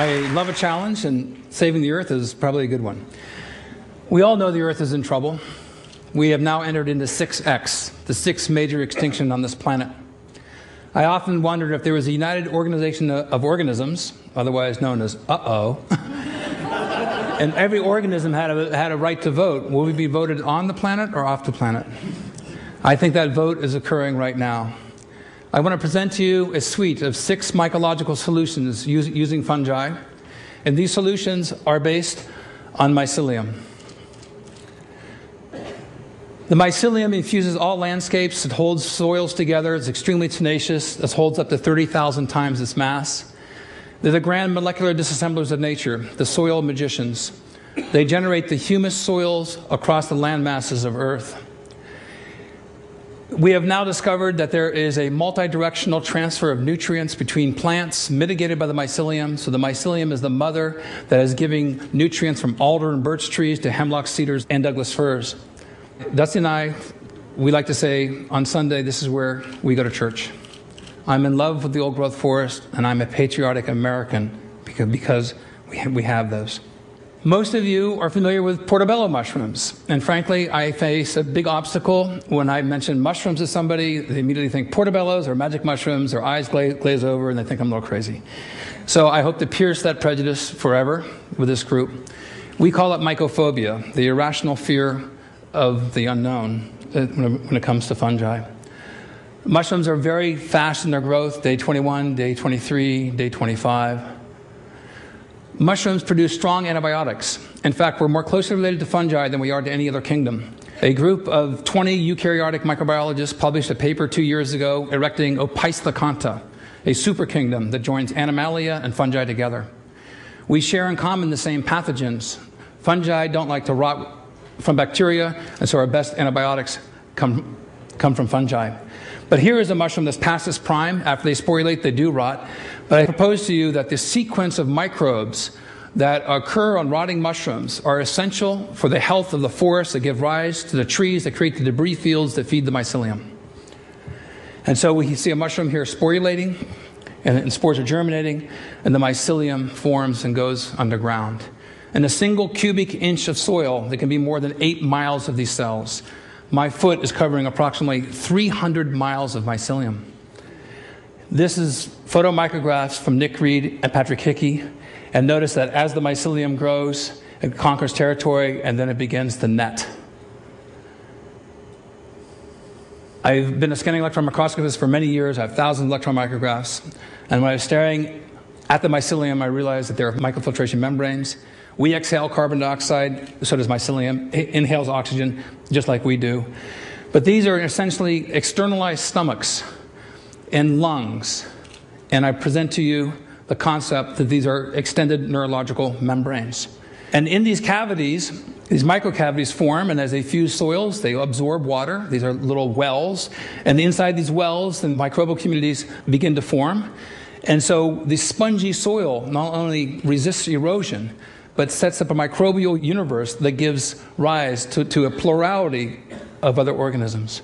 I love a challenge, and saving the Earth is probably a good one. We all know the Earth is in trouble. We have now entered into 6X, the sixth major extinction on this planet. I often wondered if there was a united organization of organisms, otherwise known as and every organism had a right to vote. Will we be voted on the planet or off the planet? I think that vote is occurring right now. I want to present to you a suite of 6 mycological solutions using fungi, and these solutions are based on mycelium. The mycelium infuses all landscapes. It holds soils together. It's extremely tenacious. It holds up to 30,000 times its mass. They're the grand molecular disassemblers of nature, the soil magicians. They generate the humus soils across the land masses of Earth. We have now discovered that there is a multi-directional transfer of nutrients between plants mitigated by the mycelium. So the mycelium is the mother that is giving nutrients from alder and birch trees to hemlock, cedars, and Douglas firs. Dusty and I, we like to say on Sunday, this is where we go to church. I'm in love with the old growth forest, and I'm a patriotic American because we have those. Most of you are familiar with portobello mushrooms, and frankly, I face a big obstacle when I mention mushrooms to somebody. They immediately think portobellos or magic mushrooms, their eyes glaze over, and they think I'm a little crazy. So I hope to pierce that prejudice forever with this group. We call it mycophobia, the irrational fear of the unknown when it comes to fungi. Mushrooms are very fast in their growth, day 21, day 23, day 25. Mushrooms produce strong antibiotics. In fact, we're more closely related to fungi than we are to any other kingdom. A group of 20 eukaryotic microbiologists published a paper 2 years ago erecting Opisthokonta, a super kingdom that joins Animalia and fungi together. We share in common the same pathogens. Fungi don't like to rot from bacteria, and so our best antibiotics come from fungi. But here is a mushroom that's past its prime. After they sporulate, they do rot. But I propose to you that the sequence of microbes that occur on rotting mushrooms are essential for the health of the forests that give rise to the trees that create the debris fields that feed the mycelium. And so we see a mushroom here sporulating, and spores are germinating, and the mycelium forms and goes underground. In a single cubic inch of soil, there can be more than 8 miles of these cells. My foot is covering approximately 300 miles of mycelium. This is photomicrographs from Nick Reed and Patrick Hickey. And notice that as the mycelium grows, it conquers territory, and then it begins to net. I've been a scanning electron microscopist for many years. I have thousands of electron micrographs. And when I was staring at the mycelium, I realized that there are microfiltration membranes. We exhale carbon dioxide, so does mycelium. It inhales oxygen, just like we do. But these are essentially externalized stomachs and lungs. And I present to you the concept that these are extended neurological membranes. And in these cavities, these microcavities form, and as they fuse soils, they absorb water. These are little wells. And inside these wells, the microbial communities begin to form. And so the spongy soil not only resists erosion, but sets up a microbial universe that gives rise to a plurality of other organisms.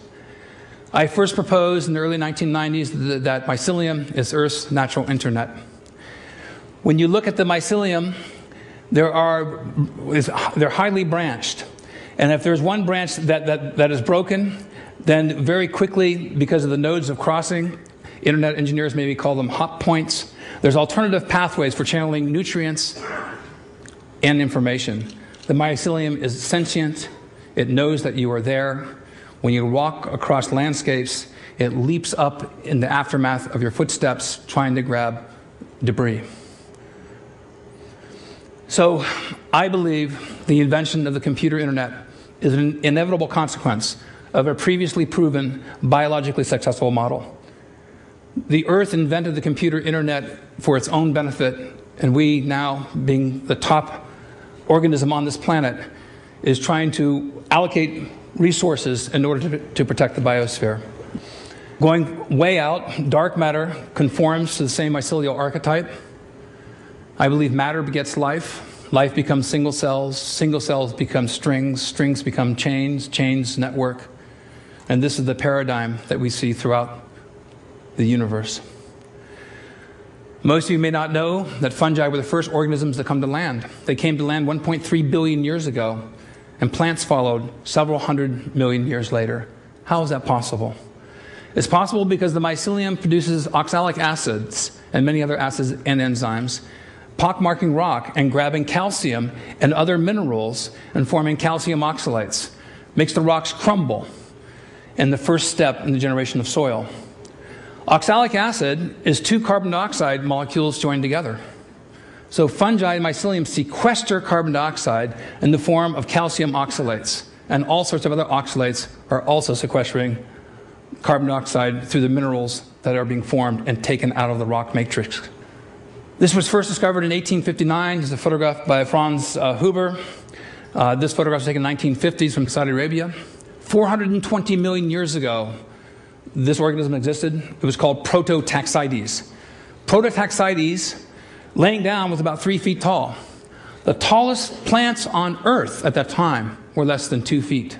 I first proposed in the early 1990s that mycelium is Earth's natural internet. When you look at the mycelium, they're highly branched. And if there's one branch that is broken, then very quickly, because of the nodes of crossing, internet engineers maybe call them hot points, there's alternative pathways for channeling nutrients and information. The mycelium is sentient. It knows that you are there. When you walk across landscapes, it leaps up in the aftermath of your footsteps trying to grab debris. So I believe the invention of the computer internet is an inevitable consequence of a previously proven biologically successful model. The Earth invented the computer internet for its own benefit, and we now, being the top organism on this planet, is trying to allocate resources in order to protect the biosphere. Going way out, dark matter conforms to the same mycelial archetype. I believe matter begets life. Life becomes single cells become strings, strings become chains, chains network. And this is the paradigm that we see throughout the universe. Most of you may not know that fungi were the first organisms to come to land. They came to land 1.3 billion years ago, and plants followed several hundred million years later. How is that possible? It's possible because the mycelium produces oxalic acids and many other acids and enzymes, pockmarking rock and grabbing calcium and other minerals and forming calcium oxalates. Makes the rocks crumble, and the first step in the generation of soil. Oxalic acid is two carbon dioxide molecules joined together. So fungi and mycelium sequester carbon dioxide in the form of calcium oxalates, and all sorts of other oxalates are also sequestering carbon dioxide through the minerals that are being formed and taken out of the rock matrix. This was first discovered in 1859. There's a photograph by Franz Huber. This photograph was taken in the 1950s from Saudi Arabia. 420 million years ago, this organism existed. It was called Prototaxides. Prototaxides, laying down, was about 3 feet tall. The tallest plants on Earth at that time were less than 2 feet.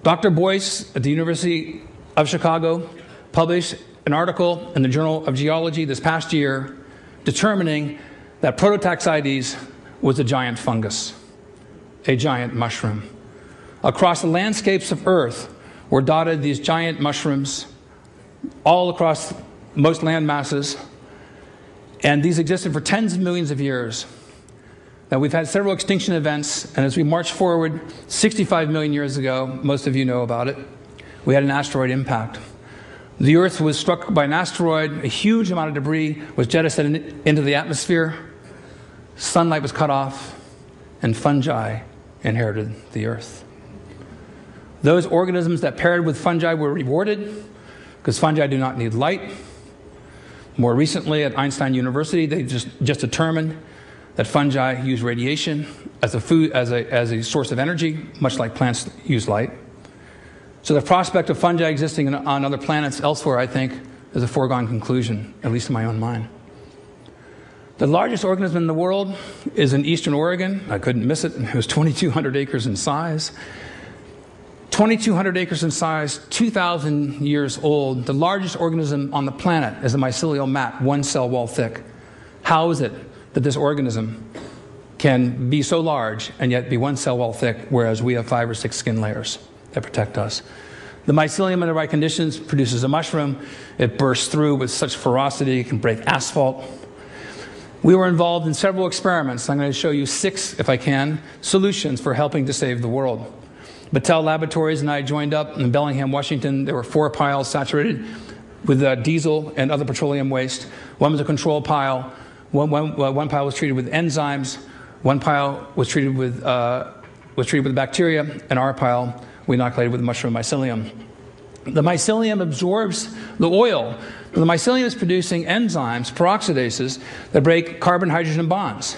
Dr. Boyce at the University of Chicago published an article in the Journal of Geology this past year determining that Prototaxides was a giant fungus, a giant mushroom. Across the landscapes of Earth were dotted these giant mushrooms all across most land masses, and these existed for tens of millions of years. Now, we've had several extinction events, and as we march forward 65 million years ago, most of you know about it, we had an asteroid impact. The Earth was struck by an asteroid, a huge amount of debris was jettisoned into the atmosphere, sunlight was cut off, and fungi inherited the Earth. Those organisms that paired with fungi were rewarded because fungi do not need light. More recently at Einstein University, they just determined that fungi use radiation as a source of energy, much like plants use light. So the prospect of fungi existing on other planets elsewhere, I think, is a foregone conclusion, at least in my own mind. The largest organism in the world is in eastern Oregon. I couldn't miss it. It was 2,200 acres in size. 2,200 acres in size, 2,000 years old. The largest organism on the planet is a mycelial mat, 1 cell wall thick. How is it that this organism can be so large and yet be 1 cell wall thick, whereas we have 5 or 6 skin layers that protect us? The mycelium, in the right conditions, produces a mushroom. It bursts through with such ferocity it can break asphalt. We were involved in several experiments. I'm going to show you 6, if I can, solutions for helping to save the world. Battelle Laboratories and I joined up in Bellingham, Washington. There were 4 piles saturated with diesel and other petroleum waste. One was a control pile. One pile was treated with enzymes. One pile was treated with bacteria. And our pile we inoculated with mushroom mycelium. The mycelium absorbs the oil. The mycelium is producing enzymes, peroxidases, that break carbon-hydrogen bonds.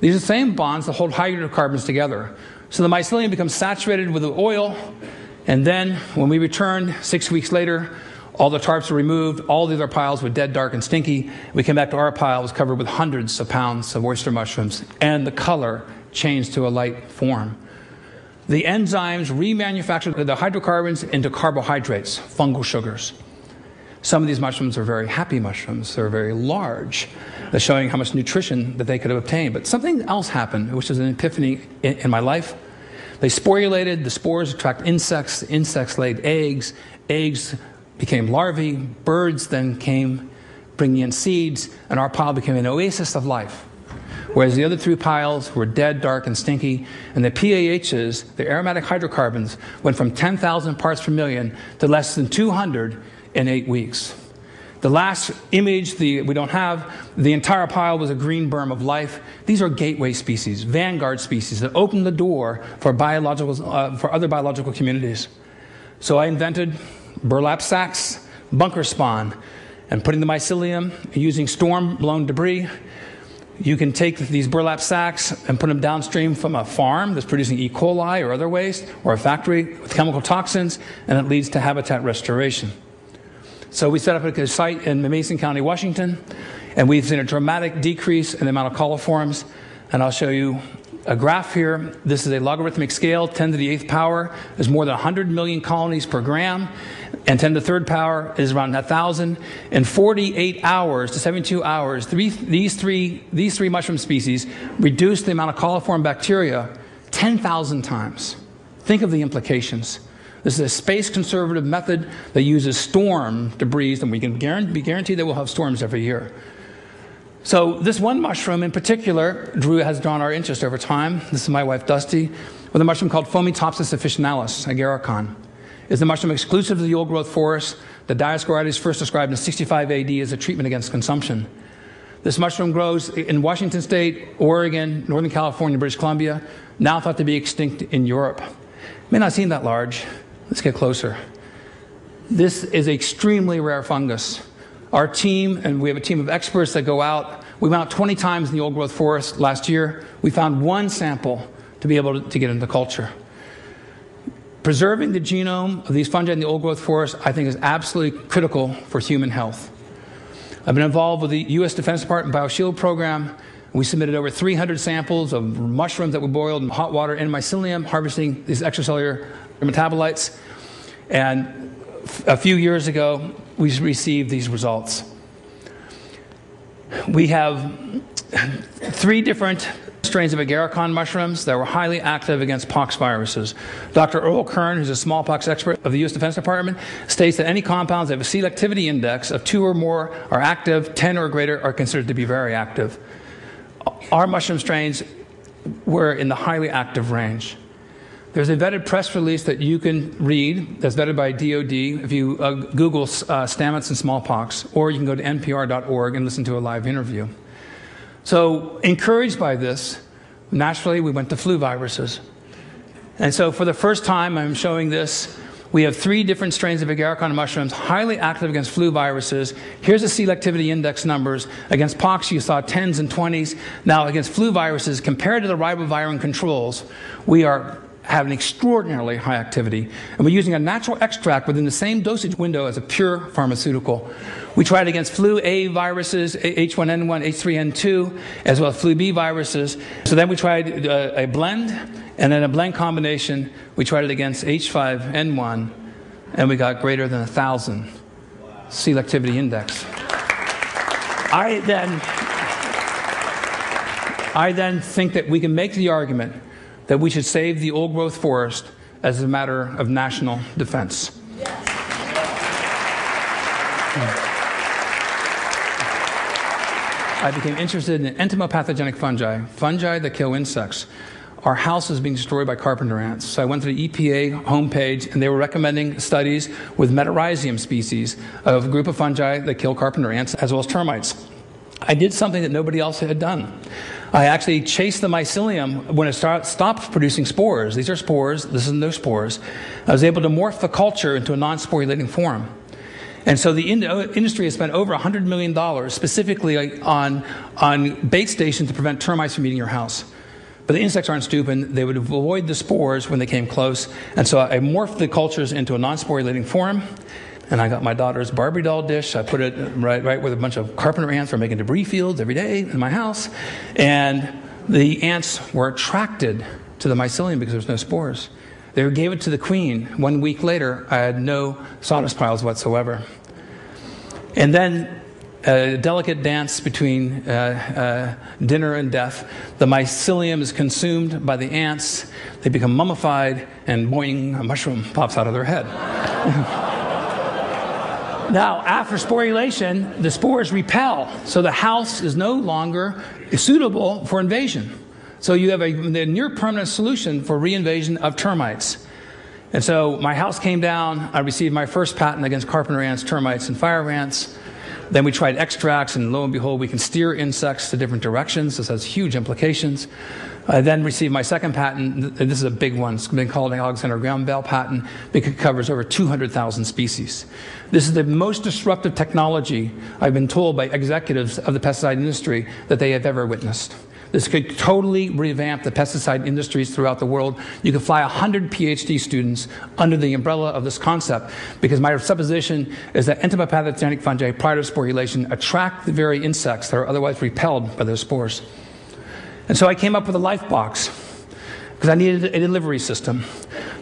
These are the same bonds that hold hydrocarbons together. So the mycelium becomes saturated with the oil, and then when we returned 6 weeks later, all the tarps were removed, all the other piles were dead, dark, and stinky. We came back to our pile, it was covered with hundreds of pounds of oyster mushrooms, and the color changed to a light form. The enzymes remanufactured the hydrocarbons into carbohydrates, fungal sugars. Some of these mushrooms are very happy mushrooms. They're very large. They're showing how much nutrition that they could have obtained. But something else happened, which was an epiphany in my life. They sporulated. The spores attract insects. The insects laid eggs. Eggs became larvae. Birds then came bringing in seeds. And our pile became an oasis of life. Whereas the other 3 piles were dead, dark, and stinky. And the PAHs, the aromatic hydrocarbons, went from 10,000 parts per million to less than 200 in 8 weeks. The last image we don't have, the entire pile was a green berm of life. These are gateway species, vanguard species that open the door for other biological communities. So I invented burlap sacks, bunker spawn, and putting the mycelium using storm-blown debris. You can take these burlap sacks and put them downstream from a farm that's producing E. coli or other waste, or a factory with chemical toxins, and it leads to habitat restoration. So we set up a site in Mason County, Washington, and we've seen a dramatic decrease in the amount of coliforms, and I'll show you a graph here. This is a logarithmic scale, 10 to the 8th power. There's more than 100 million colonies per gram, and 10 to the 3rd power is around 1,000. In 48 hours to 72 hours, these three mushroom species reduce the amount of coliform bacteria 10,000 times. Think of the implications. This is a space-conservative method that uses storm debris, and we can be guaranteed that we'll have storms every year. So this one mushroom in particular has drawn our interest over time. This is my wife, Dusty, with a mushroom called Fomitopsis officinalis, agaricon. It's a mushroom exclusive to the old-growth forest. The Dioscorides first described in 65 AD as a treatment against consumption. This mushroom grows in Washington State, Oregon, Northern California, British Columbia, now thought to be extinct in Europe. It may not seem that large. Let's get closer. This is an extremely rare fungus. Our team, and we have a team of experts that go out, we went out 20 times in the old-growth forest last year. We found one sample to be able to get into culture. Preserving the genome of these fungi in the old-growth forest, I think, is absolutely critical for human health. I've been involved with the U.S. Defense Department BioShield program. We submitted over 300 samples of mushrooms that were boiled in hot water in mycelium, harvesting these extracellular metabolites. And a few years ago, we received these results. We have 3 different strains of agaricon mushrooms that were highly active against pox viruses. Dr. Earl Kern, who's a smallpox expert of the U.S. Defense Department, states that any compounds that have a selectivity index of 2 or more are active, 10 or greater are considered to be very active. Our mushroom strains were in the highly active range. There's a vetted press release that you can read that's vetted by DOD if you Google stamets and smallpox, or you can go to npr.org and listen to a live interview. So, encouraged by this, naturally we went to flu viruses. And so for the first time, I'm showing this. We have 3 different strains of agaricon mushrooms, highly active against flu viruses. Here's the selectivity index numbers. Against pox, you saw 10s and 20s. Now, against flu viruses, compared to the ribavirin controls, we have an extraordinarily high activity. And we're using a natural extract within the same dosage window as a pure pharmaceutical. We tried against flu A viruses, H1N1, H3N2, as well as flu B viruses. So then we tried a blend, and then a blend combination. We tried it against H5N1, and we got greater than 1,000 selectivity index. I then think that we can make the argument that we should save the old-growth forest as a matter of national defense. I became interested in entomopathogenic fungi that kill insects. Our house is being destroyed by carpenter ants. So I went to the EPA homepage, and they were recommending studies with Metarhizium species of a group of fungi that kill carpenter ants as well as termites. I did something that nobody else had done. I actually chased the mycelium when it stopped producing spores. These are spores. This is no spores. I was able to morph the culture into a non-sporulating form. And so the industry has spent over $100 million specifically on bait stations to prevent termites from eating your house. But the insects aren't stupid. They would avoid the spores when they came close. And so I morphed the cultures into a non-sporulating form. And I got my daughter's Barbie doll dish. I put it right with a bunch of carpenter ants who are making debris fields every day in my house. And the ants were attracted to the mycelium because there's no spores. They gave it to the queen. 1 week later, I had no sawdust piles whatsoever. And then a delicate dance between dinner and death. The mycelium is consumed by the ants. They become mummified, and boing, a mushroom pops out of their head. Now, after sporulation, the spores repel, so the house is no longer suitable for invasion. So you have a near-permanent solution for reinvasion of termites. And so my house came down. I received my first patent against carpenter ants, termites, and fire ants. Then we tried extracts, and lo and behold, we can steer insects to different directions. This has huge implications. I then received my second patent. This is a big one. It's been called an Alexander Graham Bell patent because it covers over 200,000 species. This is the most disruptive technology, I've been told by executives of the pesticide industry, that they have ever witnessed. This could totally revamp the pesticide industries throughout the world. You could fly 100 PhD students under the umbrella of this concept, because my supposition is that entomopathogenic fungi, prior to sporulation, attract the very insects that are otherwise repelled by those spores. And so I came up with a life box because I needed a delivery system.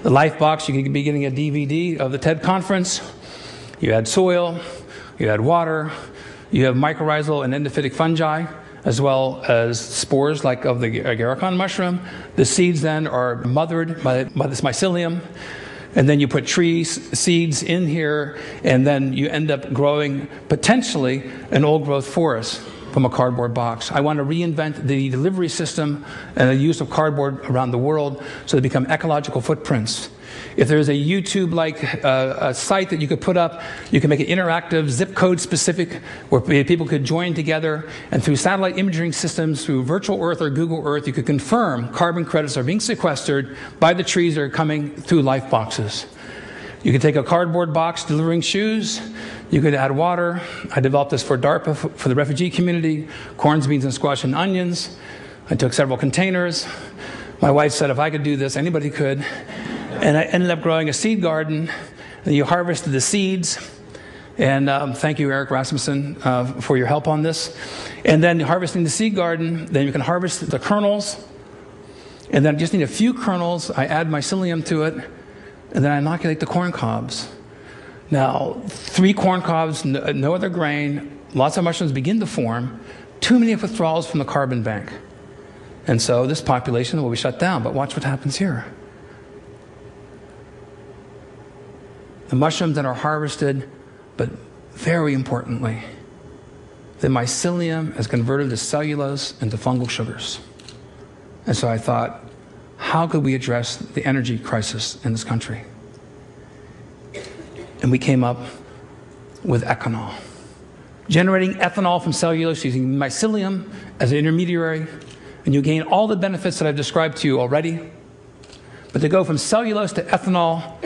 The life box, you could be getting a DVD of the TED conference. You had soil, you had water, you have mycorrhizal and endophytic fungi, as well as spores like of the agarikon mushroom. The seeds then are mothered by this mycelium, and then you put tree seeds in here, and then you end up growing potentially an old-growth forest from a cardboard box. I want to reinvent the delivery system and the use of cardboard around the world so they become ecological footprints. If there's a YouTube-like site that you could put up, you can make it interactive, zip code specific, where people could join together, and through satellite imaging systems, through Virtual Earth or Google Earth, you could confirm carbon credits are being sequestered by the trees that are coming through life boxes. You could take a cardboard box delivering shoes. You could add water. I developed this for DARPA, for the refugee community, corns, beans, and squash and onions. I took several containers. My wife said if I could do this, anybody could. And I ended up growing a seed garden. And you harvested the seeds. And thank you, Eric Rasmussen, for your help on this. And then harvesting the seed garden, then you can harvest the kernels. And then I just need a few kernels. I add mycelium to it. And then I inoculate the corn cobs. Now, 3 corn cobs, no other grain, lots of mushrooms begin to form, too many withdrawals from the carbon bank. And so this population will be shut down. But watch what happens here. The mushrooms that are harvested, but very importantly, the mycelium is converted to cellulose and to fungal sugars. And so I thought, how could we address the energy crisis in this country? And we came up with ethanol. Generating ethanol from cellulose using mycelium as an intermediary, and you gain all the benefits that I've described to you already. But to go from cellulose to ethanol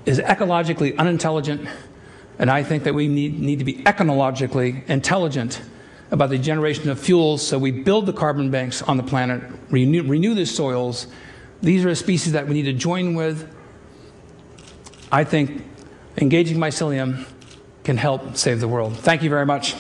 is ecologically unintelligent, and I think that we need to be ecologically intelligent about the generation of fuels, so we build the carbon banks on the planet, renew the soils. These are the species that we need to join with. I think engaging mycelium can help save the world. Thank you very much.